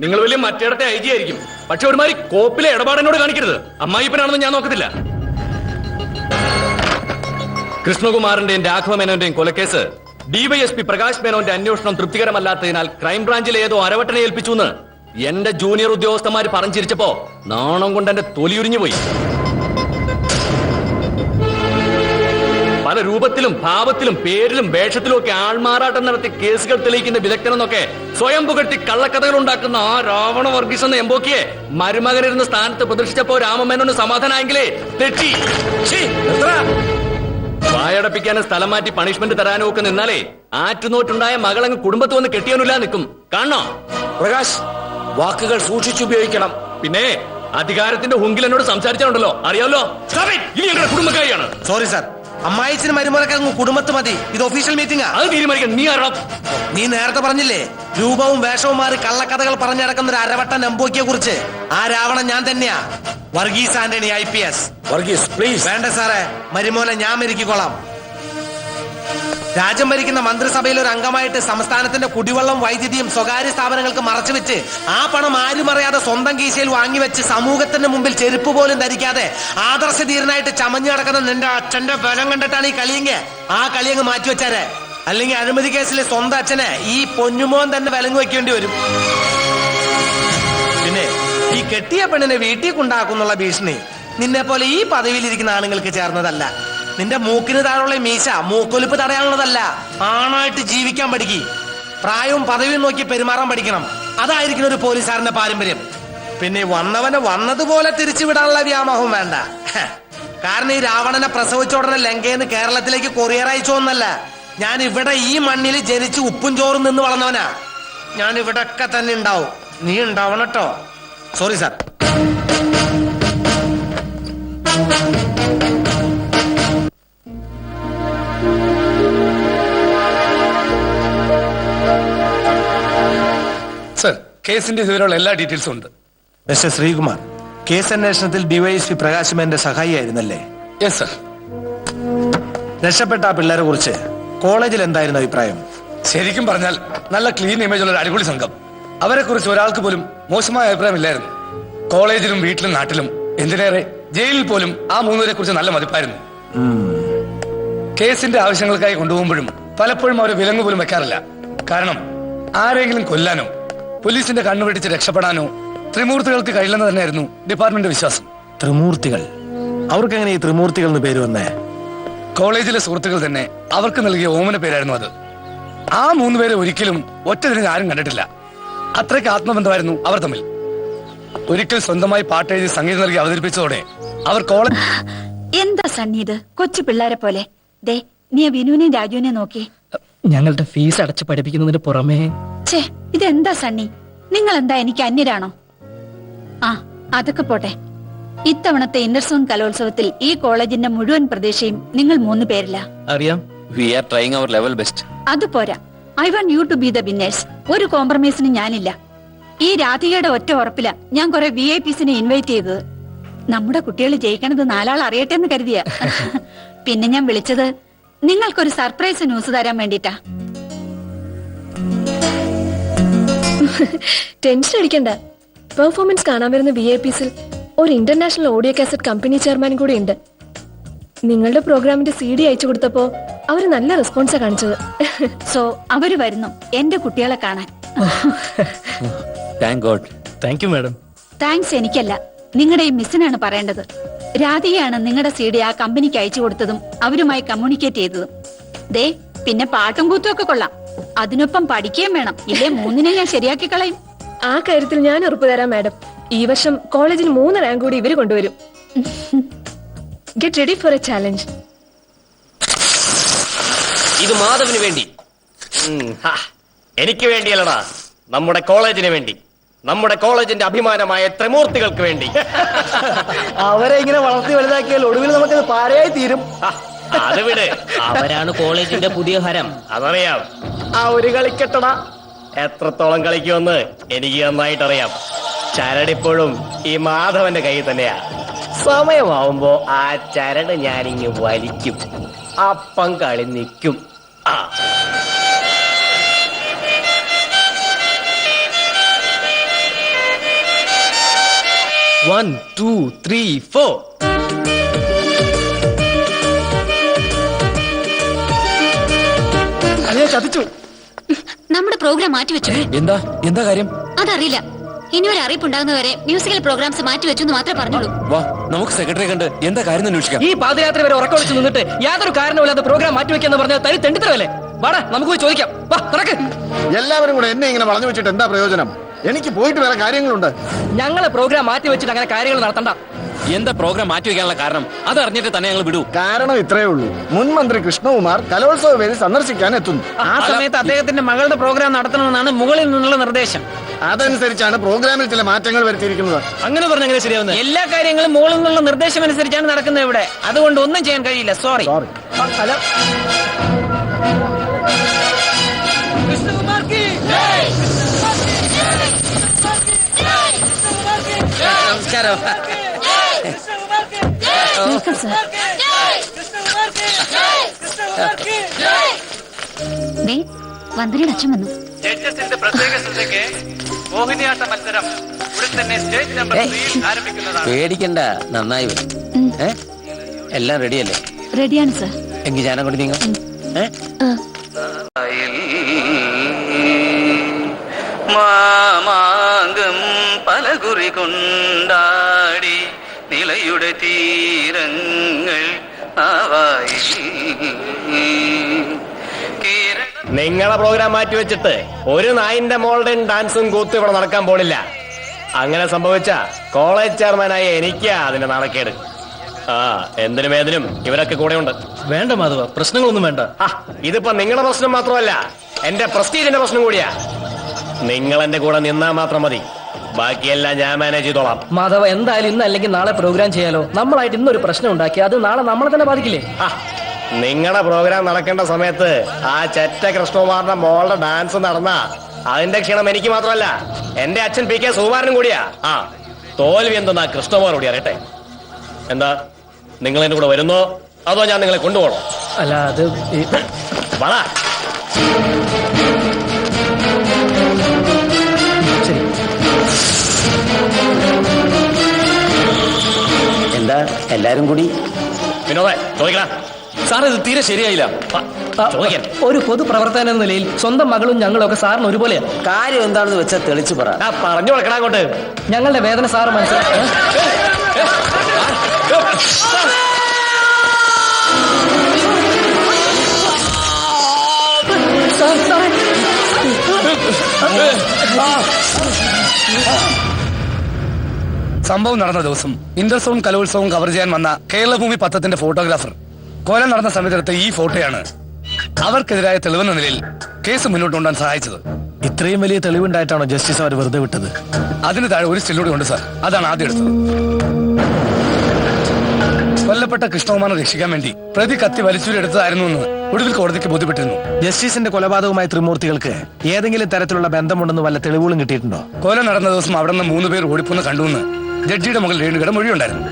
നിങ്ങൾ വലിയ മറ്റേടത്തെ I G ആയിരിക്കും, പക്ഷെ ഒരുമാതിരി കോപ്പിലെ ഇടപാടിനോട് കാണിക്കരുത്. അമ്മായിപ്പനാണെന്ന് ഞാൻ നോക്കത്തില്ല. കൃഷ്ണകുമാറിന്റെയും രാഘവ മേനോന്റെയും കൊലക്കേസ് ഡിവൈഎസ്പി പ്രകാശ് മേനോന്റെ അന്വേഷണം തൃപ്തികരമല്ലാത്തതിനാൽ ക്രൈംബ്രാഞ്ചിലെ ഏതോ അരവട്ടനെ ഏൽപ്പിച്ചു എന്ന് എന്റെ ജൂനിയർ ഉദ്യോഗസ്ഥന്മാര് പറഞ്ഞിരിച്ചപ്പോ നാണം കൊണ്ട് എന്റെ തൊലിയുരിഞ്ഞു പോയി. പല രൂപത്തിലും ഭാവത്തിലും പേരിലും വേഷത്തിലും ഒക്കെ ആൾമാറാട്ടം നടത്തി കേസുകൾ തെളിയിക്കുന്ന വിദഗ്ധനെന്നൊക്കെ സ്വയം പുകഴ്ത്തി കള്ളക്കഥകൾ ഉണ്ടാക്കുന്ന ആ രാവണ വർഗീസ് എന്ന എംബോക്കിയെ മരുമകനിരുന്ന സ്ഥാനത്ത് പ്രതീക്ഷിച്ചപ്പോ രാമമേനോന് സമാധാനമായെങ്കിലേ തെറ്റി. വായടപ്പിക്കാനും സ്ഥലം മാറ്റി പണിഷ്മെന്റ് തരാനും ഒക്കെ നിന്നാലേ ആറ്റുനോട്ടുണ്ടായ മകളങ്ങ് കുടുംബത്ത് വന്ന് കെട്ടിയാനില്ല നിൽക്കും. കാണണോ പ്രകാശ്? വാക്കുകൾ സൂക്ഷിച്ചുപയോഗിക്കണം. പിന്നെ അധികാരത്തിന്റെ ഹുങ്കിൽ എന്നോട് സംസാരിച്ചാലുണ്ടല്ലോ അറിയാമല്ലോ. ഇനി ഞങ്ങളുടെ കുടുംബക്കാരിയാണ്. സോറി സാർ, അമ്മായിച്ചിന് മരുമലക്കങ്ങ് കുടുംബത്ത് മതി. ഇത് ഒഫീഷ്യൽ മീറ്റിംഗാ. അത് തീരുമാനിക്കാൻ നീ ആരാ? നീ നേരത്തെ പറഞ്ഞില്ലേ രൂപവും വേഷവും മാറി കള്ളക്കഥകൾ പറഞ്ഞടക്കുന്ന ഒരു അരവട്ടൻ എംബോക്കിയെ കുറിച്ച്? ആ രാവണൻ ഞാൻ തന്നെയാ, വർഗീസ് ആന്റണി IPS. വർഗീസ് പ്ലീസ്. വേണ്ട സാറേ, മരുമോനെ ഞാൻ മെരുക്കിക്കോളാം. രാജ്യം ഭരിക്കുന്ന മന്ത്രിസഭയിൽ ഒരു അംഗമായിട്ട് സംസ്ഥാനത്തിന്റെ കുടിവെള്ളം വൈദ്യുതിയും സ്വകാര്യ സ്ഥാപനങ്ങൾക്ക് മറച്ചുവെച്ച് ആ പണം ആരും അറിയാതെ സ്വന്തം കീശയിൽ വാങ്ങിവെച്ച് സമൂഹത്തിന്റെ മുമ്പിൽ ചെരുപ്പ് പോലും ധരിക്കാതെ ആദർശധീരനായിട്ട് ചമഞ്ഞു നടക്കുന്ന നിന്റെ അച്ഛന്റെ ബലം കണ്ടിട്ടാണ് ഈ കളിയെങ്കിൽ ആ കളിയങ്ങ് മാറ്റിവെച്ചാരെ. അല്ലെങ്കിൽ അഴിമതി കേസിലെ സ്വന്തം അച്ഛനെ ഈ പൊന്നുമോൻ തന്നെ വിലങ്ങ് വെക്കേണ്ടി വരും. പിന്നെ ഈ കെട്ടിയ പെണ്ണിനെ വീട്ടിൽ കൊണ്ടാക്കുന്നുള്ള ഭീഷണി നിന്നെ പോലെ ഈ പദവിയിലിരിക്കുന്ന ആളുകൾക്ക് ചേർന്നതല്ല. നിന്റെ മൂക്കിന് താഴെയുള്ള മീശ മൂക്കൊലിപ്പ് തടയാനുള്ളതല്ല. ആണായിട്ട് ജീവിക്കാൻ പഠിക്കും. പ്രായവും പദവിയും നോക്കി പെരുമാറാൻ പഠിക്കണം. അതായിരിക്കും ഒരു പോലീസുകാരന്റെ പാരമ്പര്യം. പിന്നെ വന്നവനെ വന്നതുപോലെ തിരിച്ചുവിടാനുള്ള വ്യാമോഹം വേണ്ട. കാരണം ഈ രാവണനെ പ്രസവിച്ച ഉടനെ ലങ്കയെന്ന് കേരളത്തിലേക്ക് കൊറിയർ അയച്ചോന്നല്ല. ഞാൻ ഇവിടെ ഈ മണ്ണിൽ ജനിച്ച് ഉപ്പും ചോറും നിന്ന് വളർന്നവനാ. ഞാൻ ഇവിടെ ഒക്കെ തന്നെ ഉണ്ടാവും. നീ ഉണ്ടാവണം കേട്ടോ. Sorry sir. സർ, കേസിന്റെ വിവരമുള്ള എല്ലാ ഡീറ്റെയിൽസും ഉണ്ട്. മിസ്റ്റർ ശ്രീകുമാർ, കേസ് അന്വേഷണത്തിൽ ഡിവൈഎസ്പി പ്രകാശ് സഹായിയായിരുന്നല്ലേ? Yes sir. രക്ഷപ്പെട്ട ആ പിള്ളേരെ കുറിച്ച് കോളേജിൽ എന്തായിരുന്നു അഭിപ്രായം? ശരിക്കും പറഞ്ഞാൽ നല്ല ക്ലീൻ ഇമേജ് ഉള്ള ഒരു അടിപൊളി സംഘം. അവരെ കുറിച്ച് ഒരാൾക്ക് പോലും മോശമായ അഭിപ്രായമില്ലായിരുന്നു. കോളേജിലും വീട്ടിലും നാട്ടിലും എന്തിനേറെ ജയിലിൽ പോലും ആ മൂന്നുപേരെ കുറിച്ച് നല്ല മതിപ്പായിരുന്നു. കേസിന്റെ ആവശ്യങ്ങൾക്കായി കൊണ്ടുപോകുമ്പോഴും പലപ്പോഴും അവരെ വിലങ്ങ് പോലും വെക്കാറില്ല. കാരണം ആരെങ്കിലും കൊല്ലാനോ പോലീസിന്റെ കണ്ണുപിടിച്ച് രക്ഷപ്പെടാനോ ത്രിമൂർത്തികൾക്ക് കഴിയില്ലെന്ന് തന്നെയായിരുന്നു ഡിപ്പാർട്ട്മെന്റ് വിശ്വാസം. ത്രിമൂർത്തികൾ? അവർക്ക് എങ്ങനെ ഈ ത്രിമൂർത്തികൾ എന്ന് പേര് വന്നേ? കോളേജിലെ സുഹൃത്തുക്കൾ തന്നെ അവർക്ക് നൽകിയ ഓമന പേരായിരുന്നു അത്. ആ മൂന്നുപേരെ ഒരിക്കലും ഒറ്റ തിരിഞ്ഞ് ആരും കണ്ടിട്ടില്ല. അത്രയ്ക്ക് ആത്മബന്ധമായിരുന്നു അവർ തമ്മിൽ. ഒരിക്കൽ സ്വന്തമായി പാട്ടെഴുതി സംഗീതം നൽകി അവതരിപ്പിച്ചതോടെ അവർ കോളേജ്... എന്താ സണ്ണി ഇത്? കൊച്ചു പിള്ളേരെ പോലെ. ദേ, നീ വിനുവിനെയും രാജുവിനെ നോക്കി. ഞങ്ങളുടെ ഫീസ് അടച്ച് പഠിപ്പിക്കുന്നതിന് പുറമേ... ഛേ, ഇതെന്താ സണ്ണി? നിങ്ങൾ എന്താ എനിക്ക് അന്യരാണോ? ആ, അതൊക്കെ പോട്ടെ. ഇത്തവണത്തെ ഇന്റർസോൺ കലോത്സവത്തിൽ ഈ കോളേജിന്റെ മുഴുവൻ പ്രതീക്ഷയും നിങ്ങൾ 3 പേരില്ല. അറിയാം. We are trying our level best. അത് പോരാ. I want you to be the winners. ഒരു കോംപ്രമൈസിന് ഞാനില്ല. ഈ രാധികയുടെ ഒറ്റ ഉറപ്പില ഞാൻ കുറെ VIPസിനെ ഇൻവൈറ്റ് ചെയ്തത്. നമ്മുടെ കുട്ടികൾ ജയിക്കണത് 4 ആൾ അറിയട്ടെ എന്ന് കരുതിയ. പിന്നെ ഞാൻ വിളിച്ചത് നിങ്ങൾക്കൊരു സർപ്രൈസ് ന്യൂസ് തരാൻ വേണ്ടിട്ടാ. ടെൻഷൻ അടിക്കണ്ട. പെർഫോമൻസ് കാണാൻ വരുന്ന VIPസിൽ ഒരു ഇന്റർനാഷണൽ ഓഡിയോ കാസറ്റ് കമ്പനി ചെയർമാനും കൂടി ഉണ്ട്. നിങ്ങളുടെ പ്രോഗ്രാമിന്റെ CD അയച്ചു കൊടുത്തപ്പോ അവര് നല്ല റെസ്പോൺസാ കാണിച്ചത്. സോ അവര് വരുന്നു എന്റെ കുട്ടികളെ കാണാൻ. Thank God. Thank you madam. Thanks എനിക്കല്ല, നിങ്ങളുടെ ഈ മിസ്സിനാണ് പറയേണ്ടത്. രാധികയാണ് നിങ്ങളുടെ CD ആ കമ്പനിക്ക് അയച്ചു കൊടുത്തതും അവരുമായി കമ്മ്യൂണിക്കേറ്റ് ചെയ്തതും. ദേ, പിന്നെ പാട്ടും കൂത്തും ഒക്കെ കൊള്ളാം. അതിനൊപ്പം പഠിക്കുകയും വേണം. ഇല്ലേ 3നെ ഞാൻ ശരിയാക്കി കളയും. ആ കാര്യത്തിൽ ഞാൻ ഉറപ്പു തരാം മാഡം. ഈ വർഷം കോളേജിൽ 3 റാങ്ക് കൂടി ഇവര് കൊണ്ടുവരും. Get ready for A challenge. ഇത് മാധവിന് വേണ്ടി, എനിക്ക് വേണ്ടിയല്ലടാ, നമ്മുടെ കോളേജിന് വേണ്ടി, നമ്മുടെ കോളേജിന്റെ അഭിമാനമായ ത്രിമൂർത്തികൾക്ക് വേണ്ടി. അവരെ ഇങ്ങനെ വളർത്തി വലുതാക്കിയാൽ ഒടുവിൽ നമുക്കത് പാരയായി തീരും. അത് വിട്, അവരാണ് കോളേജിന്റെ പുതിയ ഹരം. അതറിയാം. ആ ഒരു കളിക്കട്ടടാ. എത്രത്തോളം കളിക്കുമെന്ന് എനിക്ക് നന്നായിട്ടറിയാം. ചരടിപ്പോഴും ഈ മാധവന്റെ കയ്യിൽ തന്നെയാ. സമയമാവുമ്പോ ആ ചരട് ഞാനിങ്ങ് വലിക്കും. അപ്പം കളി നിൽക്കും. ആ 1 2 3 4. ചതിച്ചു. നമ്മുടെ പ്രോഗ്രാം മാറ്റിവെച്ചു. എന്താ കാര്യം? അതറിയില്ല. ഇനി ഒരു അറിയിപ്പ് ഉണ്ടാകുന്നവരെ മ്യൂസിക്കൽ പ്രോഗ്രാംസ് മാറ്റിവെച്ചു എന്ന് മാത്രമേ പറഞ്ഞോളൂ. വാ, നമുക്ക് സെക്രട്ടറി കണ്ട് എന്താ കാര്യം അന്വേഷിക്കാം. ഈ പാതിരാത്രി വരെ ഉറക്കം വിളിച്ച് നിന്നിട്ട് യാതൊരു കാരണമില്ലാതെ പ്രോഗ്രാം മാറ്റിവെക്കാന്ന് പറഞ്ഞാൽ തനി തെണ്ടിത്തരമല്ലേ? വാടാ, നമുക്ക് പോയി ചോദിക്കാം. വാ, നടക്ക്. എല്ലാവരും കൂടെ എന്നെ ഇങ്ങനെ വളഞ്ഞു വെച്ചിട്ട് എന്താ പ്രയോജനം? എനിക്ക് പോയിട്ട് വേറെ കാര്യങ്ങളുണ്ട്. ഞങ്ങളെ പ്രോഗ്രാം മാറ്റി വെച്ചിട്ട് അങ്ങനെ കാര്യങ്ങൾ നടത്തണ്ട. എന്താ പ്രോഗ്രാം മാറ്റിവെക്കാനുള്ള കാരണം? അത് അറിഞ്ഞിട്ട് തന്നെ ഞങ്ങൾ വിടൂ. കാരണം ഇത്രയേ ഉള്ളൂ. മുൻ മന്ത്രി കൃഷ്ണകുമാർ കലോത്സവ വേദി സന്ദർശിക്കാൻ എത്തുന്നു. ആ സമയത്ത് അദ്ദേഹത്തിന്റെ മകളുടെ പ്രോഗ്രാം നടത്തണമെന്നാണ് മുകളിൽ നിന്നുള്ള നിർദ്ദേശം. അതനുസരിച്ചാണ് പ്രോഗ്രാമിൽ ചില മാറ്റങ്ങൾ വരുത്തിയിരിക്കുന്നത്. അങ്ങനെ പറഞ്ഞ എങ്ങനെ ശരിയാവുന്നത്? എല്ലാ കാര്യങ്ങളും മുകളിൽ നിന്നുള്ള നിർദ്ദേശം അനുസരിച്ചാണ് നടക്കുന്നത് ഇവിടെ. അതുകൊണ്ട് ഒന്നും ചെയ്യാൻ കഴിയില്ല. സോറി. അല്ല, നമസ്കാരം. Welcome sir. ദേ, വന്ദനയുടെ അച്ഛൻ വന്നു. ജഡ്ജസിന്റെ പ്രത്യേക ശ്രദ്ധയ്ക്ക് മോഹിനിയാട്ട മത്സരം ഉടൻ തന്നെ സ്റ്റേജ് നമ്പർ 3 ആരംഭിക്കുന്നതാണ്. പേടിക്കണ്ട, നന്നായി വരും. എല്ലാം റെഡിയല്ലേ? റെഡിയാണ് സർ. എങ്കിൽ ഞാനും കൂടി നീങ്ങാം. മാമാങ്കം പലകുറി കൊണ്ടാടി നിലയുടെ തീരങ്ങൾ ആവായി. നിങ്ങളെ പ്രോഗ്രാം മാറ്റിവെച്ചിട്ട് ഒരു നായിന്റെ മോളുടെ ഡാൻസും കൂത്തും ഇവിടെ നടക്കാൻ പോണില്ല. അങ്ങനെ സംഭവിച്ച കോളേജ് ചെയർമാനായ എനിക്കാ അതിന്റെ നാണക്കേട്. എന്തിനും ഏതിനും ഇവരൊക്കെ കൂടെ ഉണ്ട്. വേണ്ട മാധവ, പ്രശ്നങ്ങളൊന്നും വേണ്ട. ഇതിപ്പോ നിങ്ങളുടെ പ്രശ്നം മാത്രമല്ല, എന്റെ പ്രസ്റ്റീജിന്റെ പ്രശ്നം കൂടിയാ. നിങ്ങൾ എന്റെ കൂടെ നിന്നാ മാത്രം മതി, ബാക്കിയെല്ലാം ഞാൻ മാനേജ് ചെയ്തോളാം. മാധവ, എന്തായാലും ഇന്ന് അല്ലെങ്കിൽ നാളെ പ്രോഗ്രാം ചെയ്യാലോ. നമ്മളായിട്ട് ഇന്നൊരു പ്രശ്നം ഉണ്ടാക്കി അത് നാളെ നമ്മളെ തന്നെ ബാധിക്കില്ലേ? നിങ്ങളുടെ പ്രോഗ്രാം നടക്കേണ്ട സമയത്ത് ആ ചെറ്റ കൃഷ്ണകുമാറിന്റെ മോളുടെ ഡാൻസ് നടന്ന അതിന്റെ ക്ഷീണം എനിക്ക് മാത്രമല്ല, എന്റെ അച്ഛൻ പി കെ സുകുമാരനും കൂടിയാ. തോൽവി എന്തെന്നാ കൃഷ്ണകുമാർ കൂടി അറിയട്ടെ. എന്താ, നിങ്ങൾ എന്റെ കൂടെ വരുന്നോ അതോ ഞാൻ നിങ്ങളെ കൊണ്ടുപോകണോ? അല്ല, അത് വള ശരി. എന്താ എല്ലാരും കൂടി? വിനോദേ, ചോദിക്കടാ. സാർ, ഇത് തീരെ ശരിയായില്ല. ചോദിക്കാൻ ഒരു പൊതുപ്രവർത്തന എന്ന നിലയിൽ സ്വന്തം മകളും ഞങ്ങളും ഒക്കെ സാറിന് ഒരുപോലെയാണ്. കാര്യം എന്താണെന്ന് വെച്ചാൽ തെളിച്ചു പറ. പറഞ്ഞു കൊടുക്കടാ അങ്ങോട്ട്. ഞങ്ങളുടെ വേദന സാറ് മനസ്സിലാക്കി. സംഭവം നടന്ന ദിവസം ഇന്റർസോൺ കലോത്സവം കവർ ചെയ്യാൻ വന്ന കേരളഭൂമി പത്രത്തിന്റെ ഫോട്ടോഗ്രാഫർ കൊലം നടന്ന സമയത്തെടുത്ത ഈ ഫോട്ടോയാണ് അവർക്കെതിരായ തെളിവെന്ന നിലയിൽ കേസ് മുന്നോട്ട് കൊണ്ടുപോകാൻ സഹായിച്ചത്. ഇത്രയും വലിയ തെളിവുണ്ടായിട്ടാണോ ജസ്റ്റിസ് അവർ വെറുതെ വിട്ടത്? അതിന് താഴെ ഒരു സ്റ്റില്ലൂടെ ഉണ്ട് സാർ, അതാണ് ആദ്യം എടുത്തത്. കൊല്ലപ്പെട്ട കൃഷ്ണകുമാറിനെ രക്ഷിക്കാൻ വേണ്ടി പ്രതി കത്തി വലിച്ചൂരെടുത്തതായിരുന്നു എന്ന് ഒടുവിൽ കോടതിക്ക് ബോധ്യപ്പെട്ടിരുന്നു. ജസ്റ്റിസിന്റെ കൊലപാതകവുമായി ത്രിമൂർത്തികൾക്ക് ഏതെങ്കിലും തരത്തിലുള്ള ബന്ധമുണ്ടെന്ന് വല്ല തെളിവുകളും കിട്ടിയിട്ടുണ്ടോ? കൊല നടന്ന ദിവസം അവിടെ നിന്ന് 3 പേർ ഓടിപ്പോന്ന് കണ്ടുവെന്ന് ജഡ്ജിയുടെ മകൾ രേണുകയുടെ മൊഴിയുണ്ടായിരുന്നു.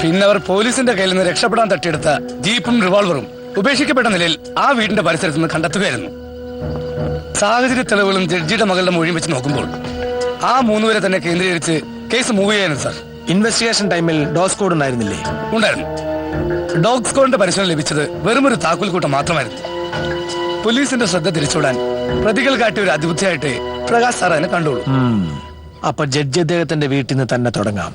പിന്നെ അവർ പോലീസിന്റെ കയ്യിൽ നിന്ന് രക്ഷപ്പെടാൻ തട്ടിയെടുത്ത ജീപ്പും റിവോൾവറും ഉപേക്ഷിക്കപ്പെട്ട നിലയിൽ ആ വീടിന്റെ പരിസരത്ത് നിന്ന് കണ്ടെത്തുകയായിരുന്നു. സാഹചര്യ തെളിവുകളും ജഡ്ജിയുടെ മകളുടെ മൊഴിയും വെച്ച് നോക്കുമ്പോൾ ആ 3 പേരെ തന്നെ കേന്ദ്രീകരിച്ച് കേസ് മൂവ് ചെയ്യായിരുന്നു സാർ. ഇൻവെസ്റ്റിഗേഷൻ ടൈമിൽ ഡോസ് കോഡ് ഉണ്ടായിരുന്നില്ലേ? ഉണ്ടായിരുന്നു. ഡോഗ് സ്ക്വാഡിന്റെ പരിശോധന ലഭിച്ചത് വെറുമൊരു താക്കോൽ കൂട്ടം മാത്രമായിരുന്നു. പോലീസിന്റെ ശ്രദ്ധ തിരിച്ചുവിടാൻ പ്രതികൾ കാട്ടിയ ഒരു അതിബുദ്ധിയായിട്ട് പ്രകാശ് സാർ അതിനെ കണ്ടോളൂ. അപ്പൊ ജഡ്ജി അദ്ദേഹത്തിന്റെ വീട്ടിൽ നിന്ന് തന്നെ തുടങ്ങാം.